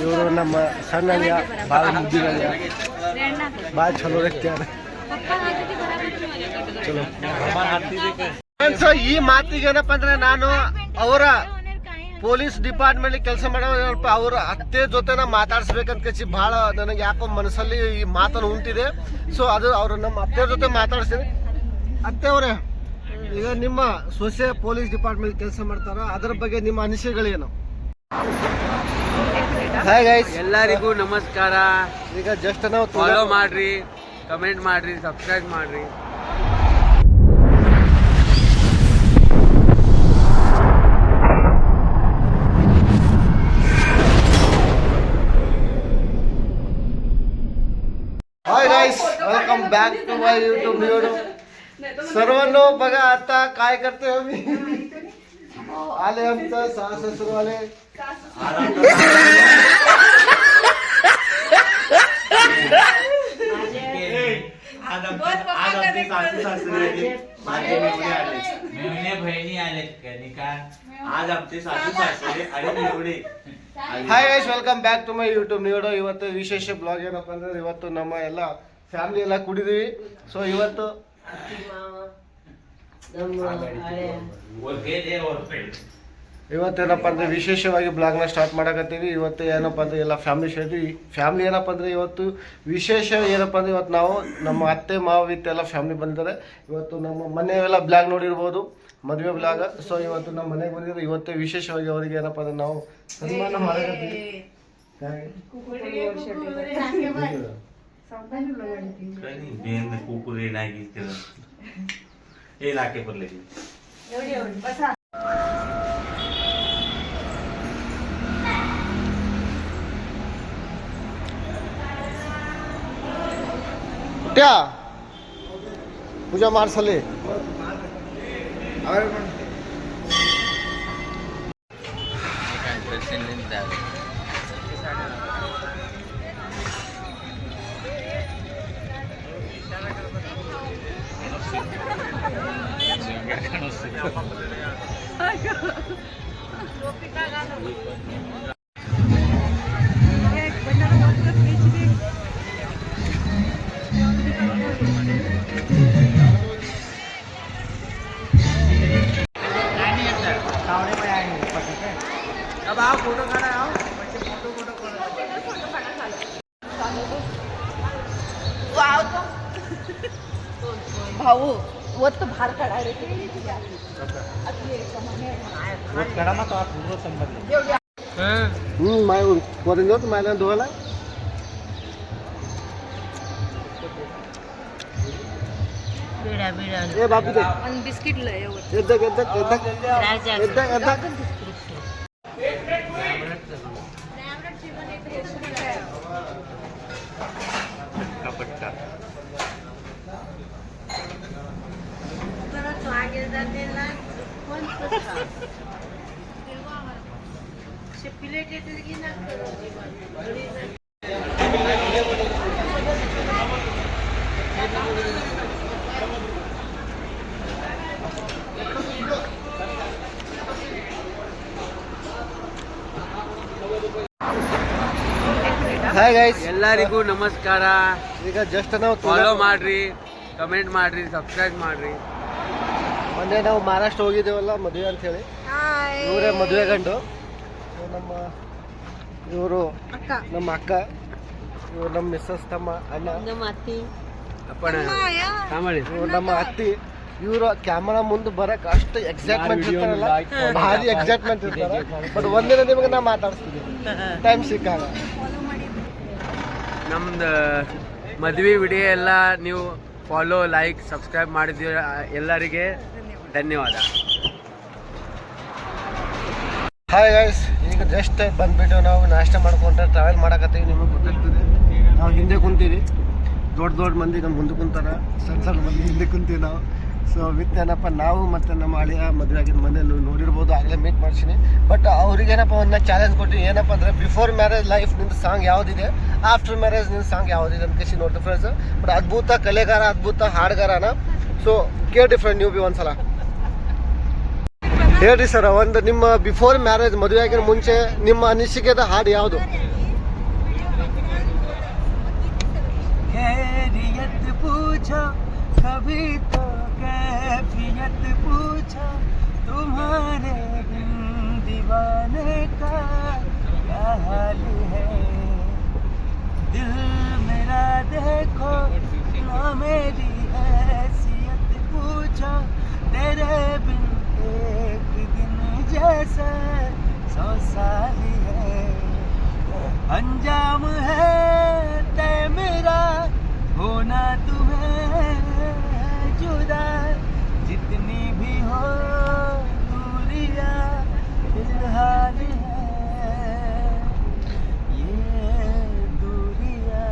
ಇವರು ನಮ್ಮ ಸಣ್ಣ ಅಳಿಯ ಭಾಳ ಮುದ್ದಿನ ಅಳಿಯ ಭಾಳ ಚಲೋ ವ್ಯಕ್ತಿ ಅದ ಚಲೋ. ಈ ಮಾತಿಗೆ ಏನಪ್ಪ ಅಂದ್ರೆ ನಾನು ಅವರ ಪೊಲೀಸ್ ಡಿಪಾರ್ಟ್ಮೆಂಟ್ ಕೆಲಸ ಮಾಡೋ ಅವ್ರ ಅತ್ತೆ ಜೊತೆ ಮಾತಾಡ್ಸ್ಬೇಕಂತ ಕಚ್ಚಿ ಭಾಳ ನನಗೆ ಯಾಕೋ ಮನಸ್ಸಲ್ಲಿ ಈ ಮಾತನ್ನು ಉಂಟಿದೆ. ಸೊ ಅದು ಅವರು ನಮ್ಮ ಅತ್ತೆ ಜೊತೆ ಮಾತಾಡ್ತೀನಿ. ಅತ್ತೆ ಅವರೇ, ಈಗ ನಿಮ್ಮ ಸೊಸೆ ಪೊಲೀಸ್ ಡಿಪಾರ್ಟ್ಮೆಂಟ್ ಕೆಲಸ ಮಾಡ್ತಾರ, ಅದರ ಬಗ್ಗೆ ನಿಮ್ಮ ಅನಿಸಿಕೆಗಳೇನು? ಹಾಯ್ ಗೈಸ್, ಎಲ್ಲರಿಗೂ ನಮಸ್ಕಾರ. ಈಗ ಜಸ್ಟ್ ನಾವು ಫಾಲೋ ಮಾಡ್ರಿ, ಕಮೆಂಟ್ ಮಾಡ್ರಿ, ಸಬ್ಸ್ಕ್ರೈಬ್ ಮಾಡ್ರಿ. Hi guys, welcome back to my YouTube video. सर्वांनो बघा आता काय करतोय आम्ही. आले आमचं सासरवाले. आज आमचे सासू सासरे आणि मेवणे. Hi guys, welcome back to my YouTube video. ಇವತ್ತು ವಿಶೇಷ ಬ್ಲಾಗ್ ಏನಪ್ಪ ಅಂದ್ರೆ, ಇವತ್ತು ನಮ್ಮ ಎಲ್ಲ ಫ್ಯಾಮಿಲಿ ಎಲ್ಲ ಕುಡಿದೀವಿ. ಸೊ ಇವತ್ತು ಇವತ್ತೇನಪ್ಪ ಅಂದ್ರೆ ವಿಶೇಷವಾಗಿ ಬ್ಲಾಗ್ನ ಸ್ಟಾರ್ಟ್ ಮಾಡಕತ್ತೀವಿ. ಇವತ್ತು ಏನಪ್ಪ ಅಂದ್ರೆ ಎಲ್ಲ ಫ್ಯಾಮಿಲಿ ಸೇರಿದ್ವಿ. ಫ್ಯಾಮಿಲಿ ಏನಪ್ಪ ಅಂದ್ರೆ ಇವತ್ತು ವಿಶೇಷ ಏನಪ್ಪ ಅಂದ್ರೆ, ಇವತ್ತು ನಾವು ನಮ್ಮ ಅತ್ತೆ ಮಾವ ವಿತ್ ಎಲ್ಲ ಫ್ಯಾಮಿಲಿ ಬಂದಿದ್ದಾರೆ. ಇವತ್ತು ನಮ್ಮ ಮನೆಯೆಲ್ಲ ಬ್ಲಾಗ್ ನೋಡಿರ್ಬೋದು, ಮದುವೆ ಬ್ಲಾಗ್. ಸೊ ಇವತ್ತು ನಮ್ಮ ಮನೆಗೆ ಬಂದಿದ್ದಾರೆ. ಇವತ್ತೇ ವಿಶೇಷವಾಗಿ ಅವರಿಗೆ ಏನಪ್ಪ ಅಂದ್ರೆ ನಾವು ಸನ್ಮಾನ ಮಾಡಕತ್ತೀವಿ. ಟ್ಯಾ ಪೂಜಾ ಮಾಡ್ಸಲಿ. अब आओ फोटो काढा. आओ फोटो भाऊ ಒತ್ತು ಭಾರ ಕಡಾರೆ ಕೊರಿಂದು ಮೇಲೆ ಧೋಲ ए बापू दे ಒಂದು ಬಿಸ್ಕಿಟ್ ಲೇ ಎದ್ದಕ್ ಎದ್ದಕ್ ಎದ್ದಕ್ ಎದ್ದಕ್ ಎದ್ದಕ್ पटका ಹಾಯ್ ಗೈಸ್, ಎಲ್ಲರಿಗೂ ನಮಸ್ಕಾರ. ಈಗ ಜಸ್ಟ್ ನಾವು ಫಾಲೋ ಮಾಡ್ರಿ, ಕಮೆಂಟ್ ಮಾಡ್ರಿ, ಸಬ್ಸ್ಕ್ರೈಬ್ ಮಾಡ್ರಿ. ಮೊನ್ನೆ ನಾವು ಮಹಾರಾಷ್ಟ್ರ ಹೋಗಿದ್ದೇವಲ್ಲ ಮದುವೆ ಅಂತ ಹೇಳಿ. ಇವರೇ ಮದುವೆ ಗಂಡು. ನಮ್ಮ ಇವರು ನಮ್ಮ ಅಕ್ಕ, ಇವರು ನಮ್ಮ ಮಿಸ್ಸಸ್ ತಮ್ಮ ಅಣ್ಣ, ಇವರು ನಮ್ಮ ಅತ್ತಿ. ಇವರು ಕ್ಯಾಮರಾ ಮುಂದೆ ಬರಕ್ ಅಷ್ಟು ಎಕ್ಸೈಟ್ಮೆಂಟ್ ಇರ್ತಾರಲ್ಲ, ಭಾರಿ ಎಕ್ಸೈಟ್ಮೆಂಟ್ ಇರ್ತಾರೆ. ಬಟ್ ಒಂದಿನ ನಿಮಗೆ ನಾ ಮಾತಾಡಿಸ್ತೀನಿ ಟೈಮ್ ಸಿಕ್ಕಾಗ. ನಮ್ದು ಮದುವೆ ವಿಡಿಯೋ ಎಲ್ಲ ನೀವು ಫಾಲೋ, ಲೈಕ್, ಸಬ್ಸ್ಕ್ರೈಬ್ ಮಾಡಿದ್ದೀವಿ. ಎಲ್ಲರಿಗೆ ಧನ್ಯವಾದ. ಹಾಯ್ ಗೈಸ್, ಈಗ ಜಸ್ಟ್ ಬಂದ್ಬಿಟ್ಟು ನಾವು ನಾಷ್ಟ ಮಾಡ್ಕೊಂಡ್ರೆ ಟ್ರಾವೆಲ್ ಮಾಡಕತ್ತೀವಿ. ನಿಮಗೆ ಗೊತ್ತಾಗ್ತದೆ, ನಾವು ಹಿಂದೆ ಕುಂತೀವಿ. ದೊಡ್ಡ ದೊಡ್ಡ ಮಂದಿ ನಮ್ಮ ಮುಂದೆ ಕುಂತಾರ, ಸಣ್ಣ ಸಣ್ಣ ಮಂದಿ ಹಿಂದೆ ಕುಂತೀವಿ ನಾವು. ಸೊ ವಿತ್ ಏನಪ್ಪ, ನಾವು ಮತ್ತು ನಮ್ಮ ಹಳೆಯ ಮದುವೆ ಆಗಿದ್ದ ಮನೆ ನೋಡಿರ್ಬೋದು, ಆಗಲೇ ಮೀಟ್ ಮಾಡ್ತೀನಿ. ಬಟ್ ಅವ್ರಿಗೆ ಏನಪ್ಪ ಒಂದು ಚಾಲೆಂಜ್ ಕೊಟ್ಟು, ಏನಪ್ಪ ಅಂದರೆ ಬಿಫೋರ್ ಮ್ಯಾರೇಜ್ ಲೈಫ್ ನಿಂದು ಸಾಂಗ್ ಯಾವುದಿದೆ, ಆಫ್ಟರ್ ಮ್ಯಾರೇಜ್ ನಿಂದು ಸಾಂಗ್ ಯಾವುದಿದೆ ಅಂತ ಕೇಸಿ ನೋಡ್ತೀವಿ ಫ್ರೆಂಡ್ಸ್. ಬಟ್ ಅದ್ಭುತ ಕಲೆಗಾರ, ಅದ್ಭುತ ಹಾಡುಗಾರನ. ಸೊ ಕೇಳಿ ಫ್ರೆಂಡ್ ನೀವು ಭೀ ಒಂದ್ಸಲ ಹೇಳ್ರಿ ಸರ್, ಒಂದು ನಿಮ್ಮ ಬಿಫೋರ್ ಮ್ಯಾರೇಜ್ ಮದುವೆ ಆಗಿನ ಮುಂಚೆ ನಿಮ್ಮ ಅನಿಸಿಕೆದ ಹಾಡು ಯಾವುದು? खैरियत पूछो कभी तो कैफियत पूछो तुम्हारे बिन दीवाने का क्या हाल है दिल मेरा देखो ना मेरी हैसियत पूछो तेरे बिन एक दिन जैसे 100 साल है अंजाम है तय मेरा होना तुम्हें जुदा जितनी भी हो दूरियां फिलहाल है ये दूरियां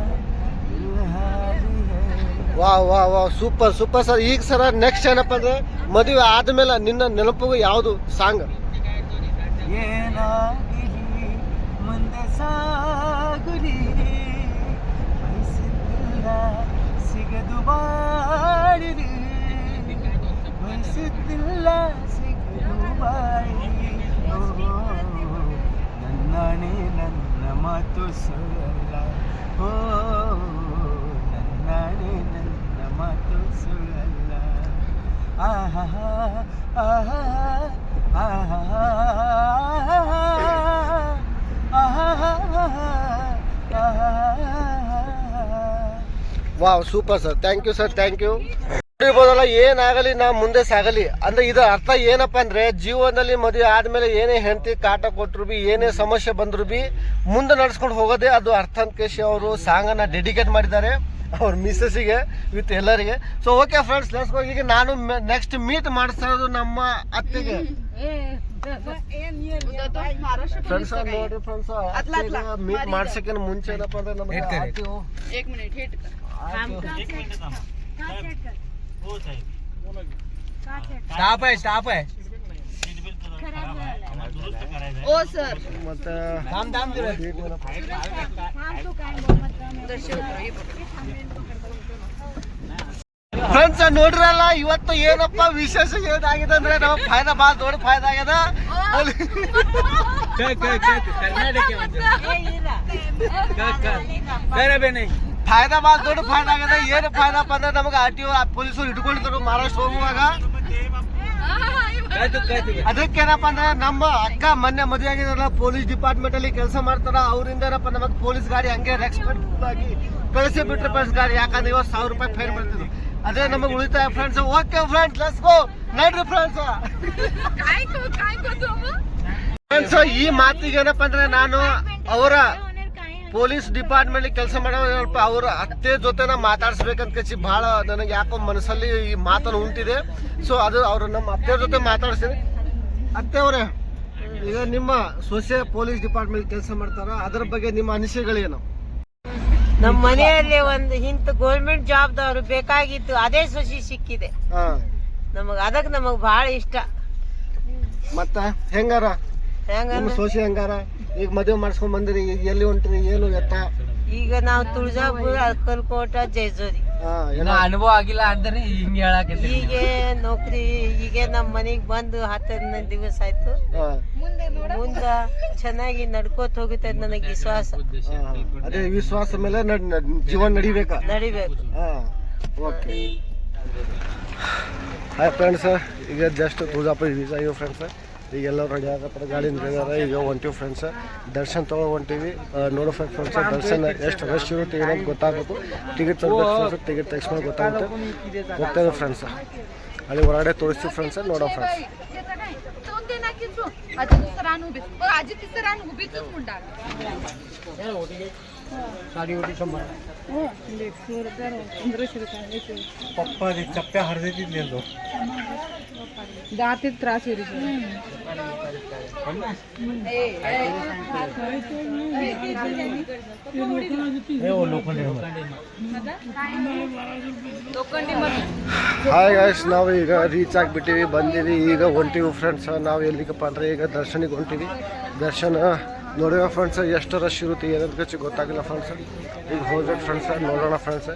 फिलहाल है। ವಾ ಸೂಪರ್ ಸರ್. ಈಗ ಸರ ನೆಕ್ಸ್ಟ್ ಏನಪ್ಪ ಅಂದ್ರೆ ಮದುವೆ ಆದ್ಮೇಲೆ ನಿನ್ನ ನೆನಪಿಗೂ ಯಾವುದು ಸಾಂಗ್? ಏನಾಗಿರಿ ಮುಂದೆ ಸಾಗುರಿ ಬಯಸುತ್ತಿಲ್ಲ ಸಿಗದು ಬಾಳಿರಿ ಬಯಸುತ್ತಿಲ್ಲ ಸಿಗದು ಬಾಳಿರಿ ನನ್ನಾಣೆ ನನ್ನ ಮಾತು ಸುಳ್ಳಲ್ಲ ಓ ನನ್ನಾಣೆ ನನ್ನ ಮಾತು ಸುಳ್ಳಲ್ಲ ಆಹಾ ಆಹಾ ಆಹಾ wow super sir, thank you sir, thank you. ಇರ್ಬೋದಲ್ಲ, ಏನಾಗಲಿ ನಾ ಮುಂದೆ ಸಾಗಲಿ ಅಂದ್ರೆ ಇದರ ಅರ್ಥ ಏನಪ್ಪ ಅಂದ್ರೆ ಜೀವನದಲ್ಲಿ ಮದುವೆ ಆದ್ಮೇಲೆ ಏನೇ ಹೆಂಡತಿ ಕಾಟ ಕೊಟ್ಟರು ಬಿ ಏನೇ ಸಮಸ್ಯೆ ಬಂದ್ರು ಬಿ ಮುಂದೆ ನಡ್ಸ್ಕೊಂಡು ಹೋಗೋದೇ ಅದು ಅರ್ಥ ಅಂತ ಕೇಶಿ ಅವರು ಸಾಂಗನ್ನ ಡೆಡಿಕೇಟ್ ಮಾಡಿದ್ದಾರೆ ಅವ್ರ ಮಿಸ್ಸಸ್ಸಿಗೆ ವಿತ್ ಎಲ್ಲರಿಗೆ. So okay friends, let's go. ಈಗ ನಾನು ನೆಕ್ಸ್ಟ್ ಮೀಟ್ ಮಾಡಿಸ್ತಾ ಇರೋದು ನಮ್ಮ ಅತ್ತೆಗೆ. ಫ್ರೆಂಡ್ಸ್ ನೋಡ್ರಿ ಫ್ರೆಂಡ್ಸ್, ಮೀಟ್ ಮಾಡ್ಸಕ್ಕೆ ಮುಂಚೆ ಏನಪ್ಪ ಅಂದ್ರೆ ನಮಗೆ स्टाफ है ओ सर ಮತ್ತೆ ಫ್ರೆಂಡ್ಸ್ ನೋಡ್ರಲ್ಲ, ಇವತ್ತು ಏನಪ್ಪ ವಿಶೇಷ ಏನಾಗಿದೆ ಅಂದ್ರೆ ನಮ್ಮ ಫಾಯ್ದಾ ಭಾಳ ದೊಡ್ಡ ಫಾಯ್ದಾ ಆಗ್ಯದ. ಫಾಯ್ದಾ ಭಾಳ ದೊಡ್ಡ ಫಾಯ್ದಾ ಆಗ್ಯದ. ಏನು ಫಾಯ್ದಪ್ಪ ಅಂದ್ರೆ ನಮಗೆ RTO ಪೊಲೀಸರು ಹಿಡ್ಕೊಂಡಿದ್ರು ಮಹಾರಾಷ್ಟ್ರ ಹೋಗುವಾಗ. ಅದಕ್ಕೇನಪ್ಪ ಅಂದ್ರೆ ನಮ್ಮ ಅಕ್ಕ ಮೊನ್ನೆ ಮದುವೆ ಆಗಿದ್ರಲ್ಲ, ಪೊಲೀಸ್ ಡಿಪಾರ್ಟ್ಮೆಂಟ್ ಅಲ್ಲಿ ಕೆಲಸ ಮಾಡ್ತಾರ. ಅವರಿಂದ ಏನಪ್ಪ ನಮಗೆ ಪೊಲೀಸ್ ಗಾಡಿ ಹಂಗೆ ರೆಸ್ಪೆಕ್ಟ್ ಆಗಿ ಕಳಿಸಿ ಬಿಟ್ರೆ ಪೊಲೀಸ್ ಗಾಡಿ, ಯಾಕಂದ್ರೆ ಇವತ್ತು 1000 ರೂಪಾಯಿ ಫೈನ್ ಬರ್ತಿದ್ರು. ಅದೇ ನಮಗೆ ಉಳಿತಾಯ friends. Okay friends, let's go. ನೋಡ್ರಿ ಫ್ರೆಂಡ್ಸ್, ಈ ಮಾತಿಗೆ ಏನಪ್ಪ ಅಂದ್ರೆ ನಾನು ಅವರ ಪೊಲೀಸ್ ಡಿಪಾರ್ಟ್ಮೆಂಟ್ ಕೆಲಸ ಮಾಡೋ ಅವ್ರ ಅತ್ತೆ ಜೊತೆ ಮಾತಾಡ್ಸ್ಬೇಕಂತ ಕಚ್ಚಿ ಭಾಳ ನನಗೆ ಯಾಕೋ ಮನಸ್ಸಲ್ಲಿ ಈ ಮಾತನ್ನು ಉಂಟಿದೆ. ಸೊ ಅದು ಅವರು ನಮ್ಮ ಅತ್ತೆ ಜೊತೆ ಮಾತಾಡ್ತೀನಿ. ಅತ್ತೆ ಅವರೇ, ಈಗ ನಿಮ್ಮ ಸೊಸೆ ಪೊಲೀಸ್ ಡಿಪಾರ್ಟ್ಮೆಂಟ್ ಕೆಲಸ ಮಾಡ್ತಾರ, ಅದರ ಬಗ್ಗೆ ನಿಮ್ಮ ಅನಿಸಿಕೆಗಳೇನು? ನಮ್ಮ ಮನೆಯಲ್ಲಿ ಒಂದು ಇಂತ ಗೌರ್ಮೆಂಟ್ ಜಾಬ್ದವ್ರು ಬೇಕಾಗಿತ್ತು, ಅದೇ ಸೊಸಿ ಸಿಕ್ಕಿದೆ ಅದಕ್ಕೆ ನಮಗ್ ಬಹಳ ಇಷ್ಟ. ಮತ್ತ ಹೆಂಗಾರ ನಿಮ್ಮ ಸೊಸೆ ಹೆಂಗಾರ? ಈಗ ಮದುವೆ ಮಾಡಿಸ್ಕೊಂಡ್ ಬಂದಿರಿ, ಈಗ ಎಲ್ಲಿ ಹೊಂಟ್ರಿ, ಏನು ಎತ್ತ? ಈಗ ನಾವು ತುಳಜಾಪುರ ಅಕ್ಕಲ್ಕೋಟ ಜೈಜೋರಿ. ಅನುಭವ ಆಗಿಲ್ಲ ಅಂದ್ರೆ ಹಿಂಗೆ ಹೇಳಕ್ಕೆ ಈಗ ನೌಕರಿ ಈಗ ನಮ್ಮ ಮನೆಗ್ ಬಂದು 10-15 ದಿವಸ ಆಯ್ತು. ಮುಂದ ಚೆನ್ನಾಗಿ ನಡ್ಕೋತ ಹೋಗುತ್ತೆ ನನಗೆ ವಿಶ್ವಾಸ. ಅದೇ ವಿಶ್ವಾಸ ಮೇಲೆ ಜೀವನ ನಡಿಬೇಕು. ಓಕೆ ಹಾಯ್ ಫ್ರೆಂಡ್ಸ್, ಈಗ ಜಸ್ಟ್ ತುಳಜಾಪುರ ರೀಚ್ ಆಗಿವೆ ಫ್ರೆಂಡ್ಸ್. ಈಗೆಲ್ಲ ರೆಡಿ ಆಗತ್ತಾರೆ, ಗಾಡಿ ನಿಂತಿದ್ದಾರೆ. ಈಗ ಹೊಂಟಿವಿ ಫ್ರೆಂಡ್ಸ್, ದರ್ಶನ್ ತೊಗೊಳಗೆ ಹೊಂಟಿವಿ. ನೋಡೋ ಫ್ರೆಂಡ್ಸ್, ದರ್ಶನ್ ಎಷ್ಟು ರಶ್ ಇರುತ್ತೆ ಏನಂತ ಗೊತ್ತಾಗಬೇಕು. ಟಿಕೆಟ್ ತಗೋಬೇಕು, ಟಿಕೆಟ್ ತೆಗಿಸ್ಕೊಂಡು ಗೊತ್ತಾಗುತ್ತೆ. ಹೋಗ್ತೇವೆ ಫ್ರೆಂಡ್ಸ್, ಅಲ್ಲಿ ಹೊರಗಡೆ ತೋರಿಸ್ತೀವಿ ಫ್ರೆಂಡ್ಸ್. ನೋಡೋ ಫ್ರೆಂಡ್ಸ್, पप्पा चप्पे हरदे दात त्रास इರುತ್ತೆ. ಹಾಯ್ ಗೈಸ್, ನಾವು ಈಗ ರೀಚ್ ಆಗಿಬಿಟ್ಟಿವಿ, ಬಂದಿವಿ. ಈಗ ಹೊಂಟಿವಿ ಫ್ರೆಂಡ್ಸ್. ನಾವು ಎಲ್ಲಿಗಪ್ಪ ಅಂದರೆ ಈಗ ದರ್ಶನಿಗೆ ಹೊಂಟಿವಿ. ದರ್ಶನ ನೋಡಿರೋ ಫ್ರೆಂಡ್ಸ್ ಎಷ್ಟು ರಶ್ ಇರುತ್ತೆ ಏನಾದ್ರು ಕಚ್ಚಿ ಗೊತ್ತಾಗಿಲ್ಲ ಫ್ರೆಂಡ್ಸ್. ಈಗ ಹೋಗ್ಬೇಕು ಫ್ರೆಂಡ್ಸ್, ನೋಡೋಣ ಫ್ರೆಂಡ್ಸ್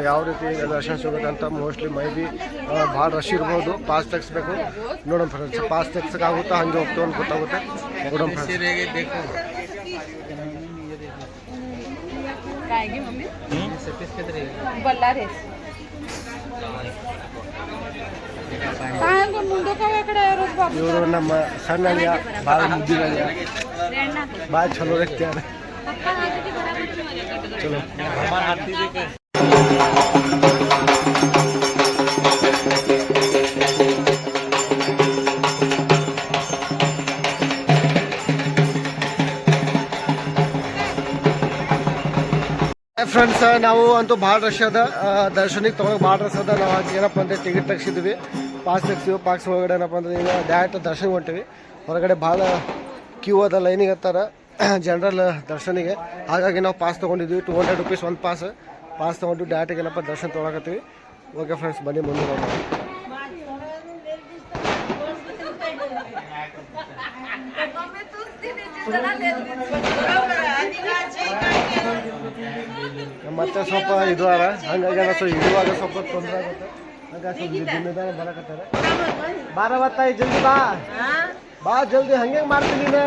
ಯಾವ ರೀತಿ ದರ್ಶನ ಸಿಗುತ್ತೆ ಅಂತ. ಮೋಸ್ಟ್ಲಿ ಮೈ ಬಿ ಭಾಳ ರಶ್ ಇರ್ಬೋದು. ಪಾಸ್ ತೆಗಿಸ್ಬೇಕು, ನೋಡೋಣ ಫ್ರೆಂಡ್ಸ್. ಪಾಸ್ ತೆಗ್ಸೋಕ್ಕಾಗುತ್ತಾ ಹಂಗೆ ಹೋಗ್ತೀವಿ ಅಂತ ಗೊತ್ತಾಗುತ್ತೆ. ನೋಡೋಣ ಫ್ರೆಂಡ್ಸ್. ಬಳ್ಳಾರಿ ಇವರು ನಮ್ಮ ಸಣ್ಣ ಅಳಿಯ, ಭಾಳ ಮುದ್ದಿನ ಅಳಿಯ, ಭಾಳ ಚಲೋ ವ್ಯಕ್ತಿ. ಚಲೋ ಫ್ರೆಂಡ್ಸ್, ನಾವು ಅಂತೂ ಭಾಳ ರಶ್ ಅದ. ದರ್ಶನಿಗೆ ತೊಗೊಂಡು ಭಾಳ ರಶ್ ಅದ. ನಾವು ಏನಪ್ಪ ಅಂದರೆ ಟಿಕೆಟ್ ತೆಗ್ಸಿದ್ವಿ, ಪಾಸ್ ತೆಗ್ಸಿವಿ. ಪಾಸ್ ಒಳಗಡೆ ಏನಪ್ಪ ಅಂದರೆ ಈಗ ಡೈರೆಕ್ಟ್ ದರ್ಶನ ಹೊಂಟಿವಿ. ಹೊರಗಡೆ ಭಾಳ ಕ್ಯೂ ಅದ, ಲೈನಿಗೆ ಹತ್ತಾರ ಜನರಲ್ ದರ್ಶನಿಗೆ. ಹಾಗಾಗಿ ನಾವು ಪಾಸ್ ತೊಗೊಂಡಿದ್ವಿ. 200 ರೂಪೀಸ್ ಒಂದು ಪಾಸ್ ತೊಗೊಂಡು ಡೈರೆಕ್ಟಿಗೆ ಏನಪ್ಪ ದರ್ಶನ ತೊಗೊಳಕತ್ತೀವಿ. ಓಕೆ ಫ್ರೆಂಡ್ಸ್, ಬನ್ನಿ ಮುಂದೆ ನೋಡೋಣ. ಮತ್ತೆ ಸ್ವಲ್ಪ ಇದು ಅದ, ಹಂಗಾಗಿ ಇಡುವಾಗ ಸ್ವಲ್ಪ ತೊಂದರೆ ಆಗುತ್ತೆ. ಹಂಗಾಗಿ ಸ್ವಲ್ಪ ಜಿಮ್ಮೆದಾರ ಬರಕತ್ತಾರೆ. ಬಾರ ಬತ್ತಾಯಿ ಜಲ್ದಿ ಬಾ ಜಲ್ದಿ. ಹಂಗೆ ಮಾಡ್ತೀನಿ ನೀನು.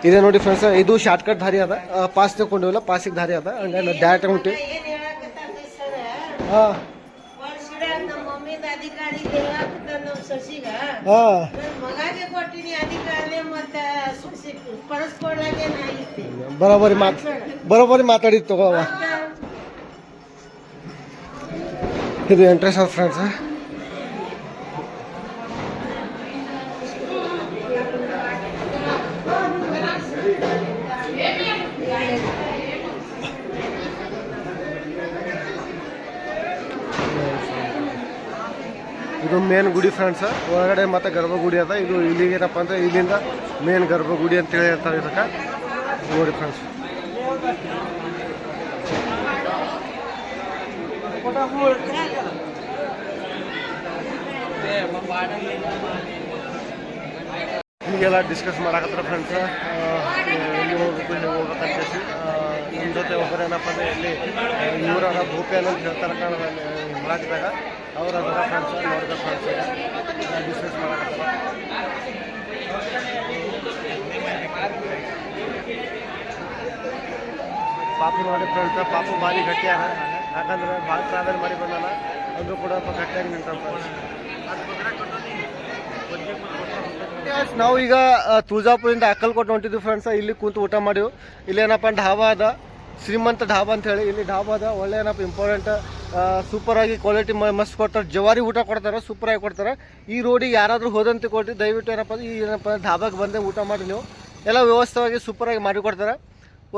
ಇದೆ ನೋಡಿ ಫ್ರೆಂಡ್ಸ್, ಇದು ಶಾರ್ಟ್ಕಟ್ ದಾರಿ ಅದ. ಪಾಸ್ ತಗೊಂಡಿವಲ್ಲ, ಪಾಸಿಗೆ ದಾರಿ ಅದ. ಹಂಗಾಗಿ ಡೈರೆಕ್ಟ್ ಹೊಂಟಿ. ಹಾಂ ಬರೋಬ್ಬರಿ ಮಾತಾಡಿದ್ದು ತಗೋವ. ಇದು ಎಂಟ್ರೆನ್ಸ್ ಆಫ್ ಫ್ರೆಂಡ್ಸ್. ಇದು ಮೇನ್ ಗುಡಿ ಫ್ರೆಂಡ್ಸ್. ಒಳಗಡೆ ಮತ್ತು ಗರ್ಭಗುಡಿ ಅದ. ಇದು ಇಲ್ಲಿಗೆ ಏನಪ್ಪ ಅಂದರೆ ಇಲ್ಲಿಂದ ಮೇನ್ ಗರ್ಭಗುಡಿ ಅಂತೇಳಿ ಹೇಳ್ತಾರೆ ಇದಕ್ಕೆ. ನೋಡಿ ಫ್ರೆಂಡ್ಸ್, ಹೀಗೆಲ್ಲ ಡಿಸ್ಕಸ್ ಮಾಡಕತ್ತಾರೆ ಫ್ರೆಂಡ್ಸ್. ಎಲ್ಲಿ ಹೋಗ್ಬೇಕು, ಎಲ್ಲಿ ಹೋಗ್ಬೇಕಂತ ಹೇಳಿ. ನಮ್ಮ ಜೊತೆ ಒಬ್ಬರು ಏನಪ್ಪ ಅಂದರೆ ಇಲ್ಲಿ ಇವರಾದ ಭೂಪೇನ್ ಅಂತ ಹೇಳ್ತಾರೆ ಕಾಣದ ಮರಾಠಿದಾಗ. ಅವ್ರು ಅದರ ಫ್ರೆಂಡ್ಸ್ ನೋಡಿದ ಫ್ರೆಂಡ್ಸ್ ಡಿಸ್ಕಸ್ ಮಾಡಕತ್ತಾರೆ. ಪಾಪು ನೋಡಿ ಫ್ರೆಂಡ್ಸ್, ಪಾಪು ಭಾರಿ ಗಟ್ಟಿಯಾಗ. ಯಾಕಂದ್ರೆ ಭಾಳ ಟ್ರಾವೆಲ್ ಮಾಡಿ ಬಂದಾನ, ಅಂದರೂ ಕೂಡ ಗಟ್ಟಿಯಾಗಿ ನಿಂತ ಫ್ರೆಂಡ್ಸ್. ನಾವು ಈಗ ತುಳಜಾಪುರದಿಂದ ಅಕ್ಕಲ್ಕೋಟೆ ಹೊಂಟಿದ್ವಿ ಫ್ರೆಂಡ್ಸ್. ಇಲ್ಲಿ ಕೂತು ಊಟ ಮಾಡಿವು. ಇಲ್ಲೇನಪ್ಪ ಢಾಬಾ ಅದ, ಶ್ರೀಮಂತ ಢಾಬಾ ಅಂತ ಹೇಳಿ. ಇಲ್ಲಿ ಢಾಬಾ ಅದ, ಒಳ್ಳೆ ಏನಪ್ಪ ಇಂಪಾರ್ಟೆಂಟ್ ಸೂಪರಾಗಿ ಕ್ವಾಲಿಟಿ ಮಸ್ತ್ ಕೊಡ್ತಾರೆ. ಜವಾರಿ ಊಟ ಕೊಡ್ತಾರೆ, ಸೂಪರಾಗಿ ಕೊಡ್ತಾರೆ. ಈ ರೋಡಿಗೆ ಯಾರಾದರೂ ಹೋದಂತೆ ಕೊಟ್ಟು ದಯವಿಟ್ಟು ಏನಪ್ಪ ಈ ಏನಪ್ಪ ಢಾಬಾಗೆ ಬಂದೆ ಊಟ ಮಾಡಿ ನೀವು. ಎಲ್ಲ ವ್ಯವಸ್ಥೆಯಾಗಿ ಸೂಪರಾಗಿ ಮಾಡಿಕೊಡ್ತಾರೆ.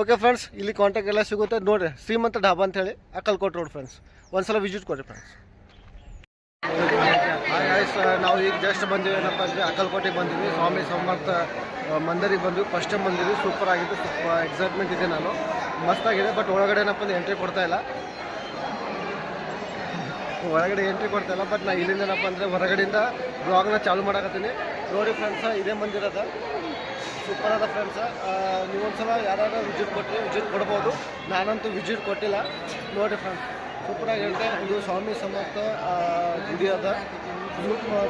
ಓಕೆ ಫ್ರೆಂಡ್ಸ್, ಇಲ್ಲಿ ಕಾಂಟ್ಯಾಕ್ಟ್ ಎಲ್ಲ ಸಿಗುತ್ತೆ ನೋಡಿರಿ. ಶ್ರೀಮಂತ ಢಾಬಾ ಅಂತ ಹೇಳಿ, ಅಕ್ಕಲ್ಕೋಟೆ ರೋಡ್ ಫ್ರೆಂಡ್ಸ್. ಒಂದ್ಸಲ ವಿಸಿಟ್ ಕೊಡಿ ಫ್ರೆಂಡ್ಸ್. ನಾವು ಈಗ ಜಸ್ಟ್ ಬಂದಿವಿ ಏನಪ್ಪ ಅಂದರೆ ಅಕ್ಕಲ್ಕೋಟೆಗೆ ಬಂದಿದ್ವಿ. ಸ್ವಾಮಿ ಸಮರ್ಥ ಮಂದಿರಿಗೆ ಬಂದ್ವಿ. ಫಸ್ಟ್ ಟೈಮ್ ಬಂದಿದ್ವಿ. ಸೂಪರ್ ಆಗಿತ್ತು, ಸ್ವಲ್ಪ ಎಕ್ಸೈಟ್ಮೆಂಟ್ ಇದೆ. ನಾನು ಮಸ್ತಾಗಿದೆ. ಬಟ್ ಒಳಗಡೆ ಏನಪ್ಪ ಅಂದರೆ ಎಂಟ್ರಿ ಕೊಡ್ತಾಯಿಲ್ಲ. ಬಟ್ ನಾನು ಇಲ್ಲಿಂದ ಏನಪ್ಪ ಅಂದರೆ ಹೊರಗಡೆಯಿಂದ ಬ್ಲಾಗ್ನ ಚಾಲು ಮಾಡಕತ್ತೀನಿ. ನೋಡಿ ಫ್ರೆಂಡ್ಸ, ಇದೇ ಮಂದಿರದ ಸೂಪರ್ ಅದ ಫ್ರೆಂಡ್ಸ. ನೀವೊಂದ್ಸಲ ಯಾರಾದ್ರೂ ವಿಸಿಟ್ ಕೊಡ್ಬೋದು. ನಾನಂತೂ ವಿಸಿಟ್ ಕೊಟ್ಟಿಲ್ಲ. ನೋಡಿ ಫ್ರೆಂಡ್ಸ್, ಸೂಪರಾಗಿ ಹೇಳ್ತೆ. ಇದು ಸ್ವಾಮಿ ಸಮರ್ಥ ಗುಡಿ ಅದ.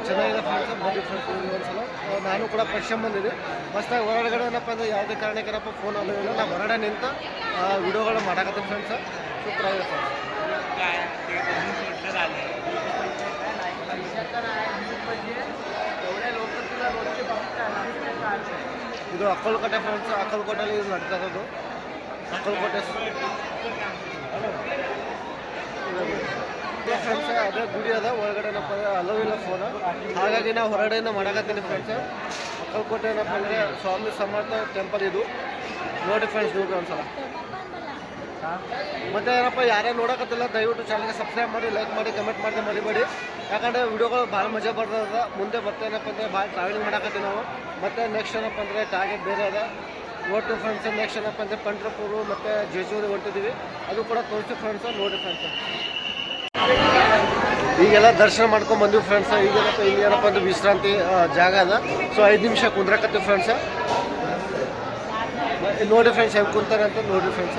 ಚೆನ್ನಾಗಿದೆ ಫ್ರೆಂಡ್ಸ್. ಬನ್ನಿ ಫ್ರೆಂಡ್ಸ್, ಒಂದ್ಸಲ. ನಾನು ಕೂಡ ಫಸ್ಟ್ ಟೈಮ್ ಬಂದಿದ್ದೆ. ಮಸ್ತಾಗಿ ಹೊರಗಡೆ ಏನಪ್ಪ ಅಂದರೆ ಯಾವುದೇ ಕಾರಣಕ್ಕೇನಪ್ಪ ಫೋನ್ ಅಲ್ಲೂ ಇಲ್ಲ. ನಾನು ಹೊರಗಡೆ ನಿಂತು ವಿಡಿಯೋಗಳು ಮಾಡಕತ್ತೀನಿ ಫ್ರೆಂಡ್ಸ. ಸೂಪರಾಗಿದೆ ಫ್ರೆಂಡ್ಸ್. ಇದು ಅಕ್ಕಲ್ಕೋಟೆ ಫ್ರೆಂಡ್ಸ್. ಅಕ್ಕಲ್ಕೋಟೆಯಲ್ಲಿ ಇದು ನಡ್ತಾ ಇರೋದು. ಅಕ್ಕಲ್ಕೋಟೆ ಫ್ರೆಂಡ್ಸ್, ಅದೇ ಗುಡಿ ಅದ. ಒಳಗಡೆ ಏನಪ್ಪ ಅಂದರೆ ಅಲೋ ಇಲ್ಲ ಫೋನು. ಹಾಗಾಗಿ ನಾವು ಹೊರಗಡೆಯಿಂದ ಮಾಡಕತ್ತೀನಿ ಫ್ರೆಂಡ್ಸ್. ಅಕ್ಕಲ್ಕೋಟೆ ಏನಪ್ಪ ಅಂದರೆ ಸ್ವಾಮಿ ಸಮರ್ಥ ಟೆಂಪಲ್ ಇದು. ನೋಡಿ ಫ್ರೆಂಡ್ಸ್, ನೋಡಿ ಒಂದ್ಸಲ. ಮತ್ತು ಏನಪ್ಪ ಯಾರ್ಯಾರು ನೋಡೋಕತ್ತಿಲ್ಲ ದಯವಿಟ್ಟು ಚಾನಲ್ಗೆ ಸಬ್ಸ್ಕ್ರೈಬ್ ಮಾಡಿ, ಲೈಕ್ ಮಾಡಿ, ಕಮೆಂಟ್ ಮಾಡಿ ಮರಿಬೇಡಿ. ಯಾಕಂದರೆ ವಿಡಿಯೋಗಳು ಭಾಳ ಮಜಾ ಬರ್ತದೆ. ಮುಂದೆ ಏನಪ್ಪ ಅಂದರೆ ಭಾಳ ಟ್ರಾವೆಲಿಂಗ್ ಮಾಡಕತ್ತೀವಿ ನಾವು. ಮತ್ತು ನೆಕ್ಸ್ಟ್ ಏನಪ್ಪ ಅಂದರೆ ಟಾರ್ಗೆಟ್ ಬೇರೆ ಅದ. ನೋಡ್ತು ಫ್ರೆಂಡ್ಸ್. ನೆಕ್ಸ್ಟ್ ಏನಪ್ಪ ಅಂದರೆ ಪಂಡ್ರಪುರ ಮತ್ತು ಜೇಜೂರಿಗೆ ಹೊಂಟಿದ್ದೀವಿ. ಅದು ಕೂಡ ತೋರಿಸಿ ಫ್ರೆಂಡ್ಸು. ನೋಡಿ ಫ್ರೆಂಡ್ಸು. ಈಗೆಲ್ಲ ದರ್ಶನ ಮಾಡ್ಕೊಂಡು ಬಂದಿವಿ ಫ್ರೆಂಡ್ಸ. ಈಗೇನಪ್ಪ ಇಲ್ಲಿ ಏನಪ್ಪ ಅಂದ್ರೆ ವಿಶ್ರಾಂತಿ ಜಾಗ ಅದ. ಸೊ 5 ನಿಮಿಷ ಕುಂದ್ರಕತ್ತೀವಿ ಫ್ರೆಂಡ್ಸ. ನೋಡಿ ಫ್ರೆಂಡ್ಸ್ ಹೆಂಗೆ ಕುಂತಾರೆ ಅಂತ ನೋಡಿರಿ ಫ್ರೆಂಡ್ಸ.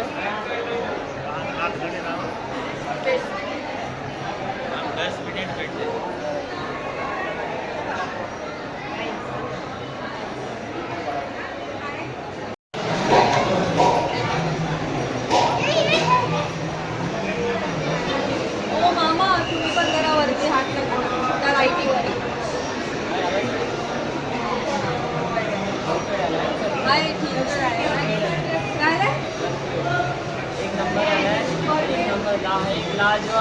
मामा तुम्ही पण जरा वरती हात नको त्या लाईटीवर काय ठीक आहे काय रे एक नंबर आहे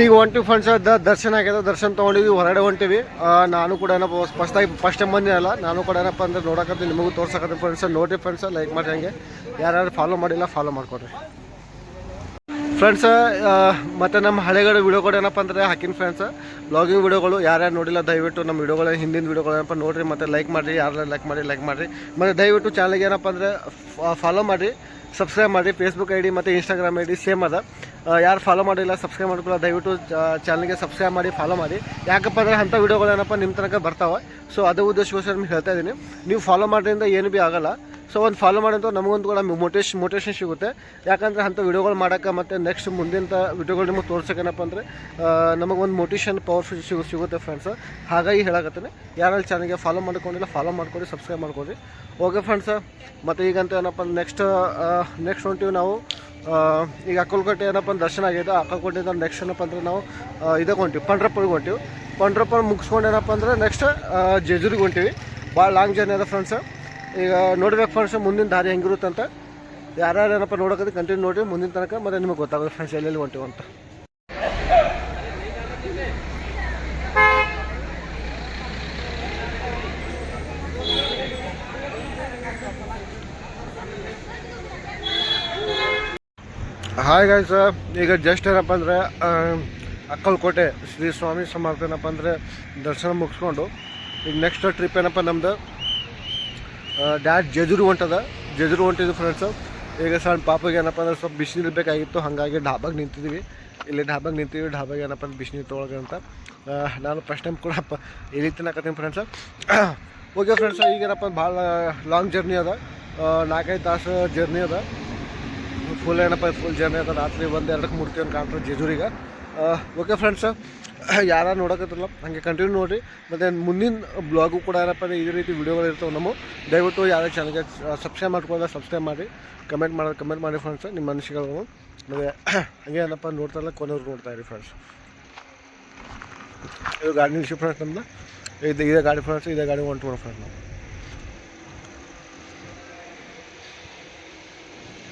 ಈಗ ಹೊಂಟಿವಿ ಫ್ರೆಂಡ್ಸ್. ದರ್ಶನ ಆಗ್ಯದ, ದರ್ಶನ ತೊಗೊಂಡಿದ್ವಿ, ಹೊರಗಡೆ ಹೊಂಟಿವಿ. ನಾನು ಕೂಡ ಏನಪ್ಪ ಫಸ್ಟ್ ಟೈಮ್ ಬಂದಿರಲ್ಲ, ನಾನು ಕೂಡ ಏನಪ್ಪ ಅಂದ್ರೆ ನೋಡಕತ್ತೀನಿ, ನಿಮಗೂ ತೋರ್ಸಕತ್ತೀನಿ ಫ್ರೆಂಡ್ಸ್. ನೋಡಿರಿ ಫ್ರೆಂಡ್ಸ್, ಲೈಕ್ ಮಾಡಿ. ಹಂಗೆ ಯಾರ್ಯಾರು ಫಾಲೋ ಮಾಡಿಲ್ಲ ಫಾಲೋ ಮಾಡ್ಕೊಡ್ರಿ ಫ್ರೆಂಡ್ಸ್. ಮತ್ತು ನಮ್ಮ ಹಳೆಗಡೆ ವೀಡಿಯೋಗಳು ಏನಪ್ಪ ಅಂದರೆ ಹಾಕಿನ ಫ್ರೆಂಡ್ಸ್, ಬ್ಲಾಗಿಂಗ್ ವೀಡಿಯೋಗಳು ಯಾರ್ಯಾರು ನೋಡಿಲ್ಲ ದಯವಿಟ್ಟು ನಮ್ಮ ವೀಡಿಯೋಗಳ ಹಿಂದಿನ ವೀಡಿಯೋಗಳು ಏನಪ್ಪ ನೋಡಿರಿ, ಮತ್ತು ಲೈಕ್ ಮಾಡಿರಿ. ಯಾರೆಲ್ಲ ಲೈಕ್ ಮಾಡಿ ಮತ್ತು ದಯವಿಟ್ಟು ಚಾನಲ್ಗೆ ಏನಪ್ಪ ಅಂದರೆ ಫಾಲೋ ಮಾಡಿರಿ, ಸಬ್ಸ್ಕ್ರೈಬ್ ಮಾಡಿರಿ. ಫೇಸ್ಬುಕ್ ID ಮತ್ತು ಇನ್ಸ್ಟಾಗ್ರಾಮ್ ID ಸೇಮ್ ಅದ. ಯಾರು ಫಾಲೋ ಮಾಡಿಲ್ಲ ಸಬ್ಸ್ಕ್ರೈಬ್ ಮಾಡ್ಕೊಳ್ಳೋ ದಯವಿಟ್ಟು ಚಾನಲ್ಗೆ ಸಬ್ಸ್ಕ್ರೈಬ್ ಮಾಡಿ, ಫಾಲೋ ಮಾಡಿ. ಯಾಕಪ್ಪ ಅಂದರೆ ಅಂಥ ವೀಡಿಯೋಗಳು ಏನಪ್ಪ ನಿಮ್ಮ ತನಕ ಬರ್ತಾವೆ. ಸೊ ಅದು ಉದ್ದೇಶಕ್ಕೋಸ್ಕರ ನಿಮ್ಗೆ ಹೇಳ್ತಾ ಇದ್ದೀನಿ. ನೀವು ಫಾಲೋ ಮಾಡೋದ್ರಿಂದ ಏನು ಭೀ ಆಗೋಲ್ಲ. ಸೊ ಒಂದು ಫಾಲೋ ಮಾಡೋಂಥ ನಮಗೊಂದು ಕೂಡ ಮೋಟಿವೇಶನ್ ಸಿಗುತ್ತೆ. ಯಾಕಂದರೆ ಅಂಥ ವೀಡಿಯೋಗಳು ಮಾಡೋಕ್ಕೆ ಮತ್ತು ನೆಕ್ಸ್ಟ್ ಮುಂದಿನ ವೀಡಿಯೋಗಳು ನಿಮಗೆ ತೋರ್ಸೋಕ್ಕೇನಪ್ಪ ಅಂದರೆ ನಮಗೊಂದು ಮೋಟಿವೇಶನ್ ಪವರ್ಫುಲ್ ಸಿಗುತ್ತೆ ಫ್ರೆಂಡ್ಸ್. ಹಾಗಾಗಿ ಹೇಳಕತ್ತೀನಿ, ಯಾರಲ್ಲಿ ಚಾನಲ್ಗೆ ಫಾಲೋ ಮಾಡ್ಕೊಂಡಿಲ್ಲ ಫಾಲೋ ಮಾಡ್ಕೊಡಿ, ಸಬ್ಸ್ಕ್ರೈಬ್ ಮಾಡ್ಕೊಡಿ. Okay friends. ಮತ್ತು ಈಗಂತ ಏನಪ್ಪ ನೆಕ್ಸ್ಟ್ ಹೊಂಟಿವಿ ನಾವು. ಈಗ ಅಕ್ಕಲಕೋಟೆ ಏನಪ್ಪ ದರ್ಶನ ಆಗಿದೆ. ಅಕ್ಕಲಕೋಟೆಯಿಂದ ನೆಕ್ಸ್ಟ್ ಏನಪ್ಪ ಅಂದರೆ ನಾವು ಇದಕ್ಕೆ ಹೊಂಟಿವಿ, ಪಂಡ್ರಪುರಿಗೆ ಹೊಂಟಿವಿ. ಪಂಡ್ರಪುರ ಮುಗಿಸ್ಕೊಂಡು ಏನಪ್ಪ ಅಂದರೆ ನೆಕ್ಸ್ಟ್ ಜೇಜೂರಿಗೆ ಹೊಂಟಿವಿ. ಭಾಳ ಲಾಂಗ್ ಜರ್ನಿ ಅದ ಫ್ರೆಂಡ್ಸ್. ಈಗ ನೋಡ್ಬೇಕು ಫ್ರೆಂಡ್ಸ್ ಮುಂದಿನ ದಾರಿ ಹೆಂಗಿರುತ್ತೆ ಅಂತ. ಯಾರ್ಯಾರು ಏನಪ್ಪ ನೋಡೋಕೆ ಕಂಟಿನ್ಯೂ ನೋಡಿ ಮುಂದಿನ ತನಕ, ಮತ್ತು ನಿಮಗೆ ಗೊತ್ತಾಗುತ್ತೆ ಫ್ರೆಂಡ್ಸ್ ಎಲ್ಲೆಲ್ಲಿ ಹೊಂಟಿವಿ ಅಂತ. ಹಾಯ್ ಗಾಯ್ಸ್, ಈಗ ಜಸ್ಟ್ ಏನಪ್ಪ ಅಂದರೆ ಅಕ್ಕಲಕೋಟೆ ಶ್ರೀ ಸ್ವಾಮಿ ಸಮರ್ಥ ಏನಪ್ಪ ಅಂದರೆ ದರ್ಶನ ಮುಗಿಸ್ಕೊಂಡು ಈಗ ನೆಕ್ಸ್ಟ್ ಟ್ರಿಪ್ ಏನಪ್ಪ ನಮ್ಮದು ಡ್ಯಾಡ್ ಜೇಜೂರು ಹೊಂಟಿದ್ದು ಫ್ರೆಂಡ್ಸು. ಈಗ ಸಣ್ಣ ಪಾಪಗೆ ಏನಪ್ಪ ಅಂದ್ರೆ ಸ್ವಲ್ಪ ಬಿಸಿನೀರು ಬೇಕಾಗಿತ್ತು, ಹಾಗಾಗಿ ಢಾಬಾಗೆ ನಿಂತಿದ್ದೀವಿ. ಇಲ್ಲಿ ಢಾಬಾಗೆ ಏನಪ್ಪ ಅಂದ್ರೆ ಬಿಸಿನೀರು ತೊಗೊಳಗೆ ಅಂತ. ನಾನು ಫಸ್ಟ್ ಟೈಮ್ ಕೂಡ ಇಲ್ಲಿ ತಿನ್ನಕತ್ತೀನಿ ಫ್ರೆಂಡ್ಸು. ಓಕೆ ಫ್ರೆಂಡ್ಸ್, ಈಗೇನಪ್ಪ ಭಾಳ ಲಾಂಗ್ ಜರ್ನಿ ಅದ, 4-5 ತಾಸು ಜರ್ನಿ ಅದ. ಫುಲ್ ಜರ್ನಿ ಅದ. ರಾತ್ರಿ 1-2ಕ್ಕೆ ಮುಟ್ತೀವಿ ಕಾಣ್ತಾರೆ ಜೇಜೂರಿಗೆ. ಓಕೆ ಫ್ರೆಂಡ್ಸ್, ಯಾರು ನೋಡೋಕತ್ತಿರಲ್ಲ ಹಾಗೆ ಕಂಟಿನ್ಯೂ ನೋಡಿರಿ. ಮತ್ತು ಮುಂದಿನ ಬ್ಲಾಗು ಕೂಡ ಏನಪ್ಪ ಅಂದರೆ ಇದೇ ರೀತಿ ವೀಡಿಯೋಗಳು ಇರ್ತವೆ ನಮ್ಮ. ದಯವಿಟ್ಟು ಯಾರು ಚಾನಲ್ಗೆ ಸಬ್ಸ್ಕ್ರೈಬ್ ಮಾಡ್ಕೊಳ್ಳೋದ ಸಬ್ಸ್ಕ್ರೈಬ್ ಮಾಡಿ, ಕಮೆಂಟ್ ಮಾಡಿ ಫ್ರೆಂಡ್ಸ್ ನಿಮ್ಮ ಅನಿಸಿಕೆಗಳು. ಮತ್ತು ಹಾಗೆ ಏನಪ್ಪ ನೋಡ್ತಾರಲ್ಲ ಕೊನೆಯವ್ರು ನೋಡ್ತಾಯಿರಿ ಫ್ರೆಂಡ್ಸ್. ಇದು ಗಾಡಿ ನಿಲ್ಸಿ ಫ್ರೆಂಡ್ಸ್ ನಮ್ಮದು. ಇದೇ ಗಾಡಿ ಫ್ರೆಂಡ್ಸ್, ಇದೇ ಗಾಡಿ ಹೊಂಟು ಫ್ರೆಂಡ್ಸ್ ನಾವು.